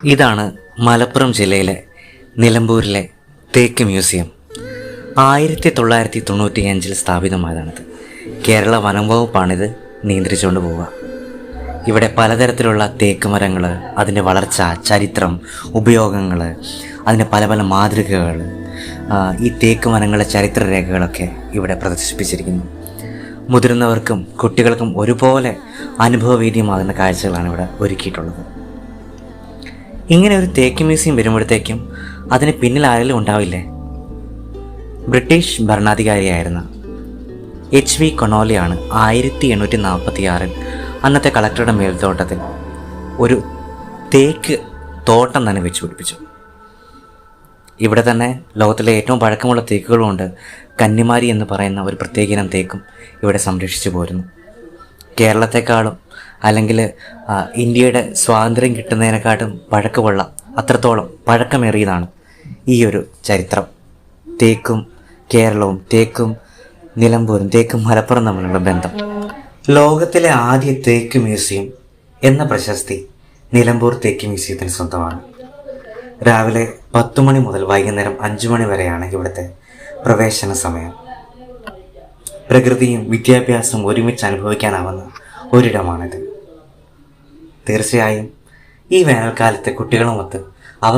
ഇതാണ് മലപ്പുറം ജില്ലയിലെ നിലമ്പൂരിലെ തേക്ക് മ്യൂസിയം. 1995 സ്ഥാപിതമായതാണിത്. കേരള വനം വകുപ്പാണിത് നിയന്ത്രിച്ചുകൊണ്ട് പോവുക. ഇവിടെ പലതരത്തിലുള്ള തേക്ക് മരങ്ങൾ, അതിൻ്റെ വളർച്ച, ചരിത്രം, ഉപയോഗങ്ങൾ, അതിൻ്റെ പല പല മാതൃകകൾ, ഈ തേക്ക് മരങ്ങളുടെ ചരിത്രരേഖകളൊക്കെ ഇവിടെ പ്രദർശിപ്പിച്ചിരിക്കുന്നു. മുതിർന്നവർക്കും കുട്ടികൾക്കും ഒരുപോലെ അനുഭവവേദ്യമാകുന്ന കാഴ്ചകളാണ് ഇവിടെ ഒരുക്കിയിട്ടുള്ളത്. ഇങ്ങനെ ഒരു തേക്ക് മ്യൂസിയം വരുമ്പോഴത്തേക്കും അതിന് പിന്നിൽ ആരെങ്കിലും ഉണ്ടാവില്ലേ? ബ്രിട്ടീഷ് ഭരണാധികാരിയായിരുന്ന HV കൊണോളിയാണ് 1846 അന്നത്തെ കളക്ടറുടെ മേൽത്തോട്ടത്തിൽ ഒരു തേക്ക് തോട്ടം തന്നെ വെച്ച് പിടിപ്പിച്ചു. ഇവിടെ തന്നെ ലോകത്തിലെ ഏറ്റവും പഴക്കമുള്ള തേക്കുകളുമുണ്ട്. കന്നിമാരി എന്ന് പറയുന്ന ഒരു പ്രത്യേക ഇനം തേക്കും ഇവിടെ സംരക്ഷിച്ചു പോരുന്നു. കേരളത്തെക്കാളും അല്ലെങ്കിൽ ഇന്ത്യയുടെ സ്വാതന്ത്ര്യം കിട്ടുന്നതിനെക്കാട്ടും പഴക്കമുള്ള, അത്രത്തോളം പഴക്കമേറിയതാണ് ഈ ഒരു ചരിത്രം. തേക്കും കേരളവും, തേക്കും നിലമ്പൂരും, തേക്കും മലപ്പുറം തമ്മിലുള്ള ബന്ധം. ലോകത്തിലെ ആദ്യ തേക്ക് മ്യൂസിയം എന്ന പ്രശസ്തി നിലമ്പൂർ തേക്ക് മ്യൂസിയത്തിന് സ്വന്തമാണ്. രാവിലെ 10 മണി മുതൽ വൈകുന്നേരം 5 മണി വരെയാണ് ഇവിടുത്തെ പ്രവേശന സമയം. പ്രകൃതിയും വിദ്യാഭ്യാസവും ഒരുമിച്ച് അനുഭവിക്കാനാവുന്ന ഒരിടമാണിത്. തീർച്ചയായും ഈ വേനൽക്കാലത്തെ കുട്ടികളുമൊത്ത് അവർക്ക്